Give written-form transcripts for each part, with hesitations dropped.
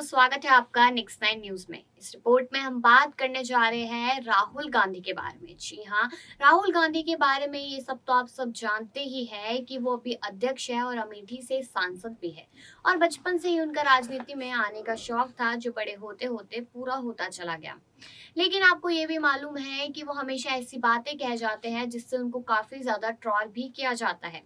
स्वागत है आपका नेक्स्ट नाइन न्यूज में। इस रिपोर्ट में हम बात करने जा रहे हैं राहुल गांधी के बारे में। जी हाँ, राहुल गांधी के बारे में ये सब तो आप सब जानते ही हैं कि वो अभी अध्यक्ष है और अमेठी से सांसद भी है। और बचपन से ही उनका राजनीति में आने का शौक था, जो बड़े होते होते पूरा होता चला गया। लेकिन आपको ये भी मालूम है कि वो हमेशा ऐसी बातें कह जाते हैं जिससे उनको काफी ज्यादा ट्रॉल भी किया जाता है।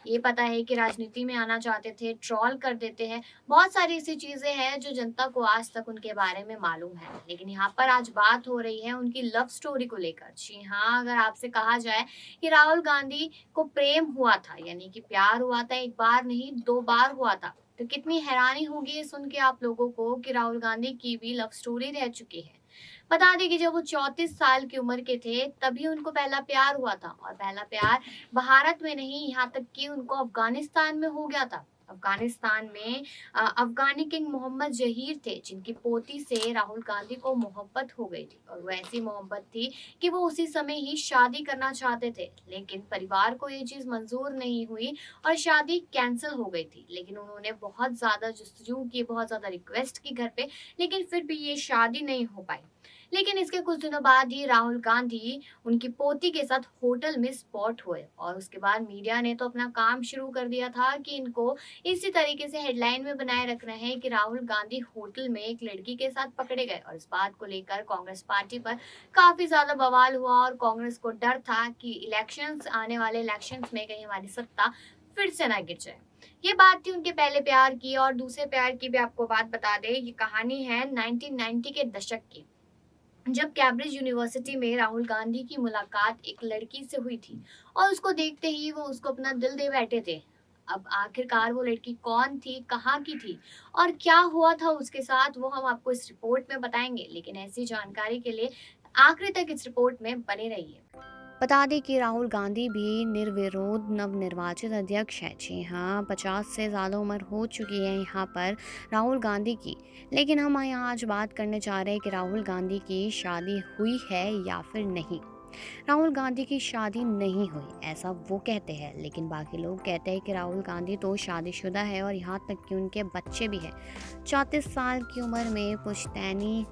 ये पता है कि राजनीति में आना चाहते थे, ट्रॉल कर देते हैं। बहुत सारी ऐसी चीजें हैं जो जनता को आज तक उनके बारे में मालूम है। लेकिन यहाँ पर आज बात हो रही है उनकी लव स्टोरी को लेकर। जी हाँ, अगर आपसे कहा जाए कि राहुल गांधी को प्रेम हुआ था, यानी कि प्यार हुआ था, एक बार नहीं दो बार हुआ था, तो कितनी हैरानी होगी ये सुन के आप लोगों को कि राहुल गांधी की भी लव स्टोरी रह चुकी है। बता दें कि जब वो 34 साल की उम्र के थे तभी उनको पहला प्यार हुआ था, और पहला प्यार भारत में नहीं, यहाँ तक कि उनको अफगानिस्तान में हो गया था। अफगानिस्तान में अफगानी किंग मोहम्मद जहीर थे, जिनकी पोती से राहुल गांधी को मोहब्बत हो गई थी। और वो ऐसी मोहब्बत थी कि वो उसी समय ही शादी करना चाहते थे, लेकिन परिवार को ये चीज मंजूर नहीं हुई और शादी कैंसिल हो गई थी। लेकिन उन्होंने बहुत ज्यादा जस्तजू की, बहुत ज्यादा रिक्वेस्ट की घर पे, लेकिन फिर भी ये शादी नहीं हो पाई। लेकिन इसके कुछ दिनों बाद ही राहुल गांधी उनकी पोती के साथ होटल में स्पॉट हुए, और उसके बाद मीडिया ने तो अपना काम शुरू कर दिया था कि इनको इसी तरीके से हेडलाइन में बनाए रखना है कि राहुल गांधी होटल में एक लड़की के साथ पकड़े गए। और इस बात को लेकर कांग्रेस पार्टी पर काफी ज्यादा बवाल हुआ, और कांग्रेस को डर था कि इलेक्शंस, आने वाले इलेक्शंस में कहीं हमारी सत्ता फिर से ना गिर जाए। ये बात थी उनके पहले प्यार की। और दूसरे प्यार की भी आपको बात बता दें, ये कहानी है 1990 के दशक की, जब कैम्ब्रिज यूनिवर्सिटी में राहुल गांधी की मुलाकात एक लड़की से हुई थी, और उसको देखते ही वो उसको अपना दिल दे बैठे थे। अब आखिरकार वो लड़की कौन थी, कहाँ की थी, और क्या हुआ था उसके साथ, वो हम आपको इस रिपोर्ट में बताएंगे। लेकिन ऐसी जानकारी के लिए आखिरी तक इस रिपोर्ट में बने रहिए। बता दें कि राहुल गांधी भी निर्विरोध नवनिर्वाचित अध्यक्ष है। जी हाँ, 50 से ज़्यादा उम्र हो चुकी है यहाँ पर राहुल गांधी की। लेकिन हम यहाँ आज बात करने जा रहे हैं कि राहुल गांधी की शादी हुई है या फिर नहीं। राहुल गांधी की शादी नहीं हुई, ऐसा वो कहते हैं, लेकिन बाकी लोग कहते हैं कि राहुल गांधी तो शादीशुदा है, और यहाँ तक कि उनके बच्चे भी हैं। 34 साल की उम्र में पुश्तैनी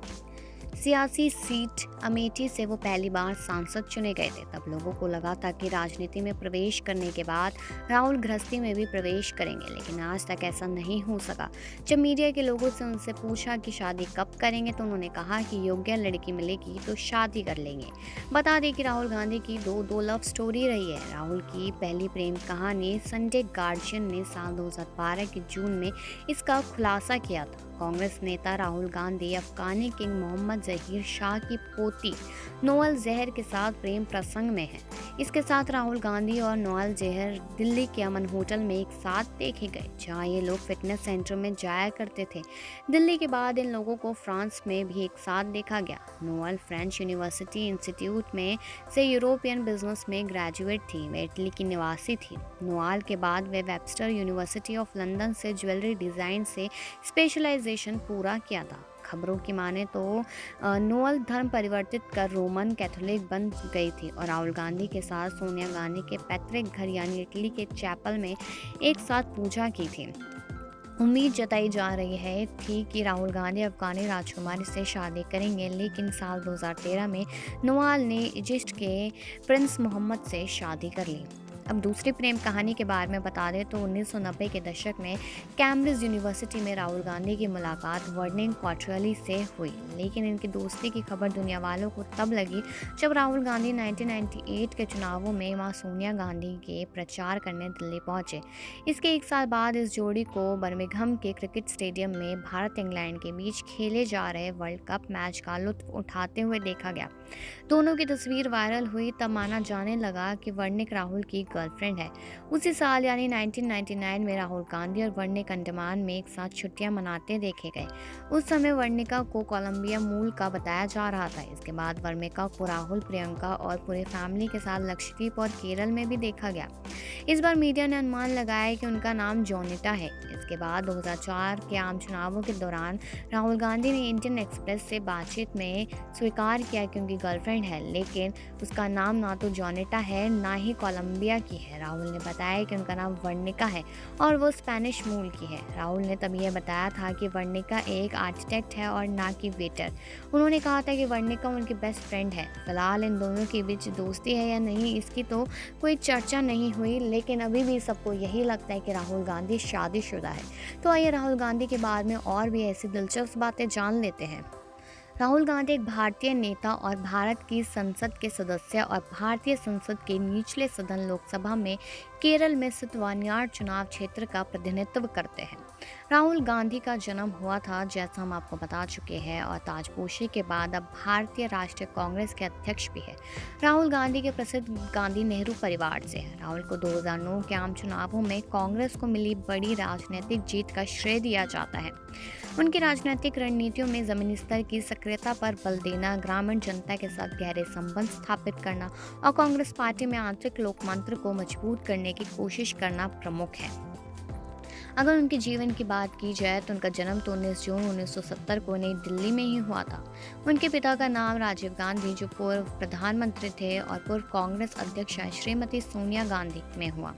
सियासी सीट अमेठी से वो पहली बार सांसद चुने गए थे। तब लोगों को लगा था कि राजनीति में प्रवेश करने के बाद राहुल गृहस्थी में भी प्रवेश करेंगे, लेकिन आज तक ऐसा नहीं हो सका। जब मीडिया के लोगों से उनसे पूछा कि शादी कब करेंगे, तो उन्होंने कहा कि योग्य लड़की मिलेगी तो शादी कर लेंगे। बता दें कि राहुल गांधी की दो लव स्टोरी रही है। राहुल की पहली प्रेम कहानी संडे गार्जियन ने साल 2012 के जून में इसका खुलासा किया था। कांग्रेस नेता राहुल गांधी अफगानी किंग मोहम्मद जहीर शाह की पोती नोअल जहर के साथ प्रेम प्रसंग में है। इसके साथ राहुल गांधी और नोअल जहर दिल्ली के अमन होटल में एक साथ देखे गए, जहां ये लोग फिटनेस सेंटर में जाया करते थे। दिल्ली के बाद इन लोगों को फ्रांस में भी एक साथ देखा गया। नोअल फ्रेंच यूनिवर्सिटी इंस्टीट्यूट में से यूरोपियन बिजनेस में ग्रेजुएट थी। वे इटली की निवासी थी। नोअल के बाद वे वेबस्टर यूनिवर्सिटी ऑफ लंदन से ज्वेलरी डिजाइन से स्पेशलाइजेशन पूरा किया था। खबरों की माने तो नोअल धर्म परिवर्तित कर रोमन कैथोलिक बन गई थी, और राहुल गांधी के साथ सोनिया गांधी के पैतृक घर यानी इटली के चैपल में एक साथ पूजा की थी। उम्मीद जताई जा रही है थी कि राहुल गांधी अफगानी राजकुमारी से शादी करेंगे, लेकिन साल 2013 में नोअल ने इजिप्ट के प्रिंस मोहम्मद से शादी कर ली। अब दूसरी प्रेम कहानी के बारे में बता दें तो 1990 के दशक में कैम्ब्रिज यूनिवर्सिटी में राहुल गांधी की मुलाकात वर्निंग क्वार्टरली से हुई। लेकिन इनकी दोस्ती की खबर दुनिया वालों को तब लगी जब राहुल गांधी 1998 के चुनावों में मां सोनिया गांधी के प्रचार करने दिल्ली पहुंचे। इसके एक साल बाद इस जोड़ी को बर्मिंघम के क्रिकेट स्टेडियम में भारत इंग्लैंड के बीच खेले जा रहे वर्ल्ड कप मैच का लुत्फ उठाते हुए देखा गया। दोनों की तस्वीर वायरल हुई, तब माना जाने लगा कि वर्निक राहुल की गर्लफ्रेंड है। उसी साल यानी 1999 में राहुल गांधी और वर्निक अंडमान में एक साथ छुट्टियां मनाते देखे गए। उस समय वर्निका को कोलंबिया मूल का बताया जा रहा था। इसके बाद वर्निका को राहुल, प्रियंका और पूरे फैमिली के साथ लक्षद्वीप और केरल में भी देखा गया। इस बार मीडिया ने अनुमान लगाया कि उनका नाम जोनिटा है। इसके बाद 2004 के आम चुनावों के दौरान राहुल गांधी ने इंडियन एक्सप्रेस से बातचीत में स्वीकार किया कि उनकी गर्लफ्रेंड है, लेकिन उसका नाम ना तो जोनिटा है, ना ही कोलंबिया की है। राहुल ने बताया कि उनका नाम वर्णिका है और वो स्पेनिश मूल की है। राहुल ने तब यह बताया था कि वर्णिका एक आर्किटेक्ट है और ना कि वेटर। उन्होंने कहा था कि वर्णिका उनकी बेस्ट फ्रेंड है। फिलहाल इन दोनों के बीच दोस्ती है या नहीं इसकी तो कोई चर्चा नहीं हुई, लेकिन अभी भी सबको यही लगता है कि राहुल गांधी शादीशुदा है। तो आइए राहुल गांधी के बारे में और भी ऐसी दिलचस्प बातें जान लेते हैं। राहुल गांधी एक भारतीय नेता और भारत की संसद के सदस्य और भारतीय संसद के निचले सदन लोकसभा में केरल में स्थित वानियाड चुनाव क्षेत्र का प्रतिनिधित्व करते हैं। राहुल गांधी का जन्म हुआ था, जैसा हम आपको बता चुके हैं, और ताजपोशी के बाद अब भारतीय राष्ट्रीय कांग्रेस के अध्यक्ष भी है। राहुल गांधी के प्रसिद्ध गांधी नेहरू परिवार से है। राहुल को 2009 के आम चुनावों में कांग्रेस को मिली बड़ी राजनीतिक जीत का श्रेय दिया जाता है। उनकी राजनीतिक रणनीतियों में जमीनी स्तर की सक्रियता पर बल देना, ग्रामीण जनता के साथ गहरे संबंध स्थापित करना और कांग्रेस पार्टी में आंतरिक लोकतंत्र को मजबूत करने की कोशिश करना प्रमुख है। अगर उनके जीवन की बात की जाए तो उनका जन्म तो 19 जून 1970 को नई दिल्ली में ही हुआ था। उनके पिता का नाम राजीव गांधी, जो पूर्व प्रधानमंत्री थे, और पूर्व कांग्रेस अध्यक्ष श्रीमती सोनिया गांधी में हुआ।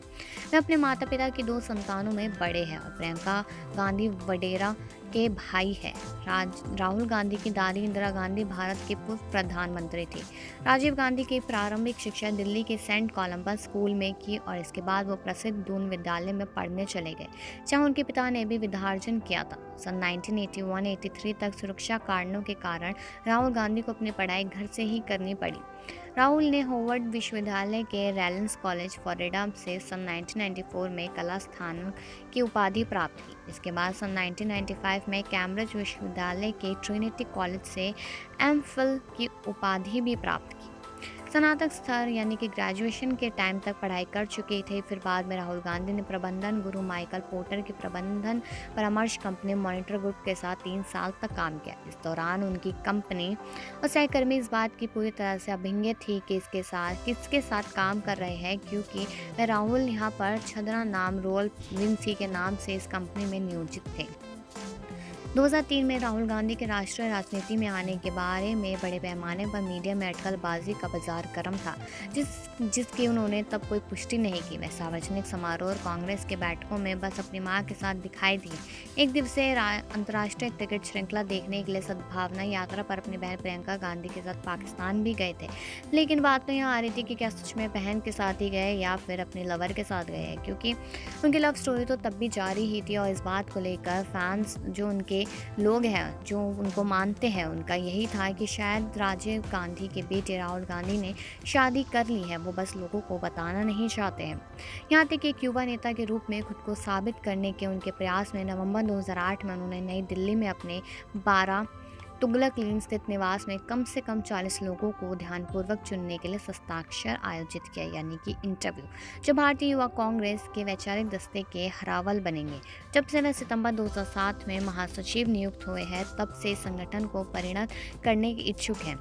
वे अपने माता पिता की 2 संतानों में बड़े हैं और प्रियंका गांधी वडेरा के भाई है। राहुल गांधी की दादी इंदिरा गांधी भारत के पूर्व प्रधानमंत्री थी। राजीव गांधी की प्रारंभिक शिक्षा दिल्ली के सेंट कोलंबस स्कूल में की और इसके बाद वो प्रसिद्ध दून विद्यालय में पढ़ने चले गए, जहाँ उनके पिता ने भी विद्यार्जन किया था। सन 1981-83 तक सुरक्षा कारणों के कारण राहुल गांधी को अपनी पढ़ाई घर से ही करनी पड़ी। राहुल ने होवर्ड विश्वविद्यालय के रैलेंस कॉलेज फ्लोरिडा से सन 1994 में कला स्नातक की उपाधि प्राप्त की। इसके बाद सन 1995 में कैम्ब्रिज विश्वविद्यालय के ट्रिनिटी कॉलेज से एमफिल की उपाधि भी प्राप्त की। स्नातक स्तर यानी कि ग्रेजुएशन के टाइम तक पढ़ाई कर चुके थे। फिर बाद में राहुल गांधी ने प्रबंधन गुरु माइकल पोर्टर की प्रबंधन परामर्श कंपनी मॉनिटर ग्रुप के साथ 3 साल तक काम किया। इस दौरान उनकी कंपनी और सहकर्मी इस बात की पूरी तरह से अभिज्ञ थी कि किसके साथ काम कर रहे हैं, क्योंकि वे राहुल यहाँ पर छद्रा नाम रोल विंसी के नाम से इस कंपनी में नियोजित थे। 2003 में राहुल गांधी के राष्ट्रीय राजनीति में आने के बारे में बड़े पैमाने पर मीडिया में अटकलबाजी का बाजार गर्म था, जिसकी उन्होंने तब कोई पुष्टि नहीं की। वह सार्वजनिक समारोह और कांग्रेस के बैठकों में बस अपनी मां के साथ दिखाई दिए। एक दिवसीय अंतर्राष्ट्रीय क्रिकेट श्रृंखला देखने के लिए सद्भावना यात्रा पर अपनी बहन प्रियंका गांधी के साथ पाकिस्तान भी गए थे। लेकिन बात तो यहाँ आ रही थी कि क्या सच में बहन के साथ ही गए या फिर अपने लवर के साथ गए, क्योंकि उनकी लव स्टोरी तो तब भी जारी ही थी। और इस बात को लेकर फैंस जो उनके लोग हैं, जो उनको मानते हैं, उनका यही था कि शायद राजीव गांधी के बेटे राहुल गांधी ने शादी कर ली है, वो बस लोगों को बताना नहीं चाहते हैं। यहाँ तक कि युवा नेता के रूप में खुद को साबित करने के उनके प्रयास में नवंबर 2008 में उन्होंने नई दिल्ली में अपने 12 तुगलक लेन स्थित निवास में कम से कम 40 लोगों को ध्यानपूर्वक चुनने के लिए हस्ताक्षर आयोजित किया, यानी कि इंटरव्यू, जो भारतीय युवा कांग्रेस के वैचारिक दस्ते के हरावल बनेंगे। जब से वह सितंबर 2007 में महासचिव नियुक्त हुए हैं, तब से संगठन को परिणत करने के इच्छुक हैं।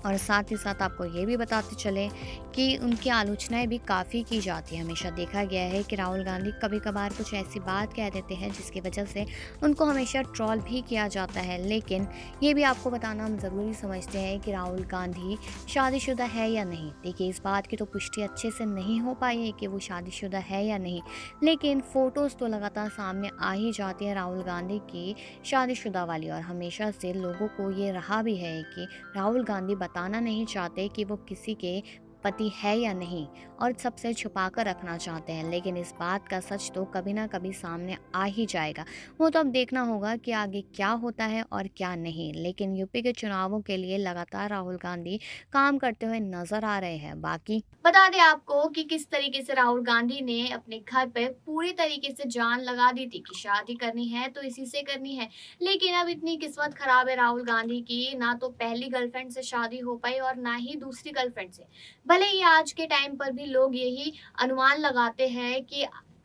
और साथ ही साथ आपको ये भी बताते चले कि उनकी आलोचनाएं भी काफ़ी की जाती है। हमेशा देखा गया है कि राहुल गांधी कभी कभार कुछ ऐसी बात कह देते हैं जिसकी वजह से उनको हमेशा ट्रोल भी किया जाता है। लेकिन ये भी आपको बताना हम ज़रूरी समझते हैं कि राहुल गांधी शादीशुदा है या नहीं। देखिए, इस बात की तो पुष्टि अच्छे से नहीं हो पाई है कि वो शादीशुदा है या नहीं, लेकिन फ़ोटोज़ तो लगातार सामने आ ही जाती है राहुल गांधी की शादीशुदा वाली। और हमेशा से लोगों को ये रहा भी है कि राहुल गांधी बताना नहीं चाहते कि वो किसी के पति है या नहीं, और सबसे छुपा कर रखना चाहते हैं। लेकिन इस बात का सच तो कभी ना कभी सामने आ ही जाएगा। वो तो अब देखना होगा कि आगे क्या होता है और क्या नहीं। लेकिन यूपी के चुनावों के लिए लगातार राहुल गांधी काम करते हुए नजर आ रहे हैं। बाकी बता दें आपको कि किस तरीके से राहुल गांधी ने अपने घर पे पूरी तरीके से जान लगा दी थी कि शादी करनी है तो इसी से करनी है। लेकिन अब इतनी किस्मत खराब है राहुल गांधी की, ना तो पहली गर्लफ्रेंड से शादी हो पाई और ना ही दूसरी गर्लफ्रेंड से। भले ही आज के टाइम पर भी लोग यही अनुमान लगाते हैं कि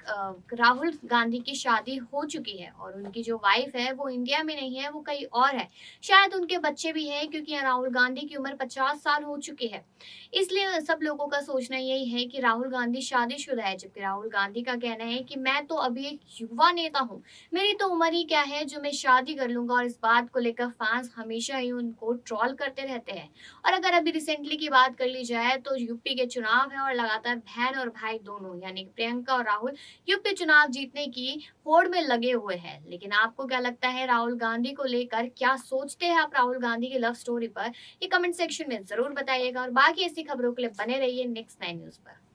राहुल गांधी की शादी हो चुकी है और उनकी जो वाइफ है वो इंडिया में नहीं है, वो कहीं और है। शायद उनके बच्चे भी हैं क्योंकि राहुल गांधी की उम्र 50 साल हो चुकी है। इसलिए सब लोगों का सोचना यही है कि राहुल गांधी शादीशुदा है, जबकि राहुल गांधी का कहना है कि मैं तो अभी एक युवा नेता हूँ, मेरी तो उम्र ही क्या है जो मैं शादी कर लूंगा। और इस बात को लेकर फैंस हमेशा ही उनको ट्रोल करते रहते हैं। और अगर अभी रिसेंटली की बात कर ली जाए तो यूपी के चुनाव है और लगातार बहन और भाई दोनों यानी कि प्रियंका और राहुल यूपी चुनाव जीतने की होड़ में लगे हुए हैं। लेकिन आपको क्या लगता है राहुल गांधी को लेकर, क्या सोचते हैं आप राहुल गांधी की लव स्टोरी पर? ये कमेंट सेक्शन में जरूर बताइएगा और बाकी ऐसी खबरों के लिए बने रहिए नेक्स्ट 9 न्यूज पर।